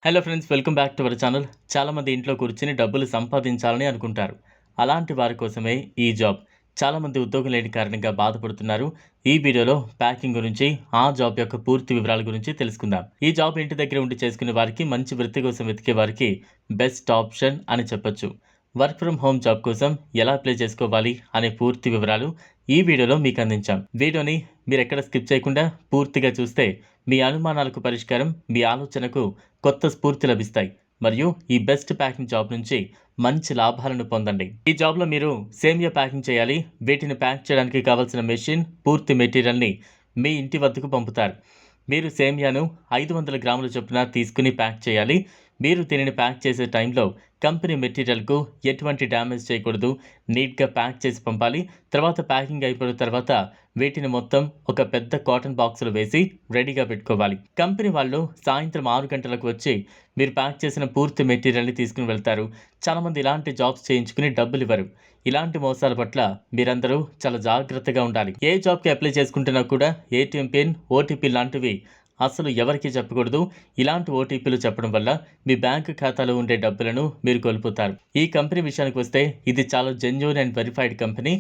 Hello friends, welcome back to our channel. చాలామంది ఇంట్లో కూర్చొని డబ్బులు సంపాదించాలని అనుకుంటారు. అలాంటి వారి కోసమే ఈ జాబ్. చాలామంది ఉద్యోగం లేని కారణంగా బాధపడుతున్నారు. ఈ వీడియోలో ప్యాకింగ్ గురించి, ఆ జాబ్ యొక్క పూర్తి వివరాల గురించి తెలుసుకుందాం. ఈ జాబ్ ఇంటి దగ్గర ఉండి చేసుకునే వారికి, మంచి వృత్తి కోసం వెతికే వారికి బెస్ట్ ఆప్షన్ అని చెప్పొచ్చు. వర్క్ ఫ్రమ్ హోమ్ జాబ్ కోసం ఎలా అప్లై చేసుకోవాలి అనే పూర్తి వివరాలు ఈ వీడియోలో మీకు అందించాం. వీడియోని మీరు ఎక్కడ స్కిప్ చేయకుండా పూర్తిగా చూస్తే మీ అనుమానాలకు పరిష్కారం, మీ ఆలోచనకు కొత్త స్ఫూర్తి లభిస్తాయి. మరియు ఈ బెస్ట్ ప్యాకింగ్ జాబ్ నుంచి మంచి లాభాలను పొందండి. ఈ జాబ్లో మీరు సేమియా ప్యాకింగ్ చేయాలి. వీటిని ప్యాక్ చేయడానికి కావాల్సిన మెషిన్, పూర్తి మెటీరియల్ని మీ ఇంటి వద్దకు పంపుతారు. మీరు సేమియాను 500 గ్రాముల చొప్పున తీసుకుని ప్యాక్ చేయాలి. మీరు దీనిని ప్యాక్ చేసే టైంలో కంపెనీ మెటీరియల్కు ఎటువంటి డ్యామేజ్ చేయకూడదు. నీట్గా ప్యాక్ చేసి పంపాలి. తర్వాత ప్యాకింగ్ అయిపోయిన తర్వాత వీటిని మొత్తం ఒక పెద్ద కాటన్ బాక్సులో వేసి రెడీగా పెట్టుకోవాలి. కంపెనీ వాళ్ళు సాయంత్రం 6 గంటలకు వచ్చి మీరు ప్యాక్ చేసిన పూర్తి మెటీరియల్ని తీసుకుని వెళ్తారు. చాలామంది ఇలాంటి జాబ్స్ చేయించుకుని డబ్బులు ఇవ్వరు. ఇలాంటి మోసాల పట్ల మీరందరూ చాలా జాగ్రత్తగా ఉండాలి. ఏ జాబ్కి అప్లై చేసుకుంటున్నా కూడా ఏటీఎం పిన్, ఓటీపీ లాంటివి అసలు ఎవరికీ చెప్పకూడదు. ఇలాంటి ఓటీపీలు చెప్పడం వల్ల మీ బ్యాంకు ఖాతాలో ఉండే డబ్బులను మీరు కోల్పోతారు. ఈ కంపెనీ విషయానికి వస్తే ఇది చాలా జెన్యూన్ అండ్ వెరిఫైడ్ కంపెనీ.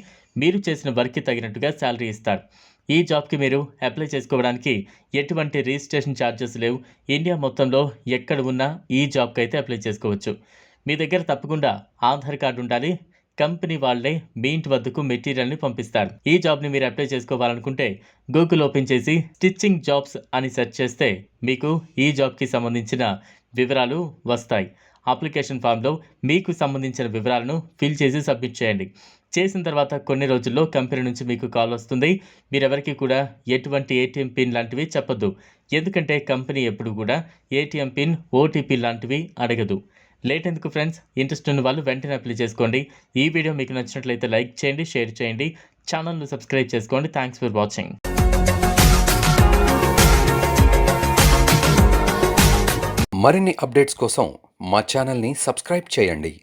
మీరు చేసిన వర్క్కి తగినట్టుగా శాలరీ ఇస్తారు. ఈ జాబ్కి మీరు అప్లై చేసుకోవడానికి ఎటువంటి రిజిస్ట్రేషన్ ఛార్జెస్ లేవు. ఇండియా మొత్తంలో ఎక్కడ ఉన్నా ఈ జాబ్కి అయితే అప్లై చేసుకోవచ్చు. మీ దగ్గర తప్పకుండా ఆధార్ కార్డు ఉండాలి. కంపెనీ వాళ్ళే మీ ఇంటి వద్దకు మెటీరియల్ని పంపిస్తారు. ఈ జాబ్ని మీరు అప్లై చేసుకోవాలనుకుంటే గూగుల్ ఓపెన్ చేసి స్టిచ్చింగ్ జాబ్స్ అని సెర్చ్ చేస్తే మీకు ఈ జాబ్కి సంబంధించిన వివరాలు వస్తాయి. అప్లికేషన్ ఫామ్లో మీకు సంబంధించిన వివరాలను ఫిల్ చేసి సబ్మిట్ చేయండి. చేసిన తర్వాత కొన్ని రోజుల్లో కంపెనీ నుంచి మీకు కాల్ వస్తుంది. మీరెవరికి కూడా ఎటువంటి ఏటీఎం పిన్ లాంటివి చెప్పొద్దు. ఎందుకంటే కంపెనీ ఎప్పుడు కూడా ఏటీఎం పిన్, ఓటీపీ లాంటివి అడగదు. లేట్ ఎందుకు ఫ్రెండ్స్? ఇంట్రెస్ట్ ఉన్న వాళ్ళు వెంటనే అప్లై చేసుకోండి. ఈ వీడియో మీకు నచ్చినట్లయితే లైక్ చేయండి, షేర్ చేయండి, ఛానల్ను సబ్స్క్రైబ్ చేసుకోండి. Thanks for watching. మరిన్ని అప్డేట్స్ కోసం మా ఛానల్ని సబ్స్క్రైబ్ చేయండి.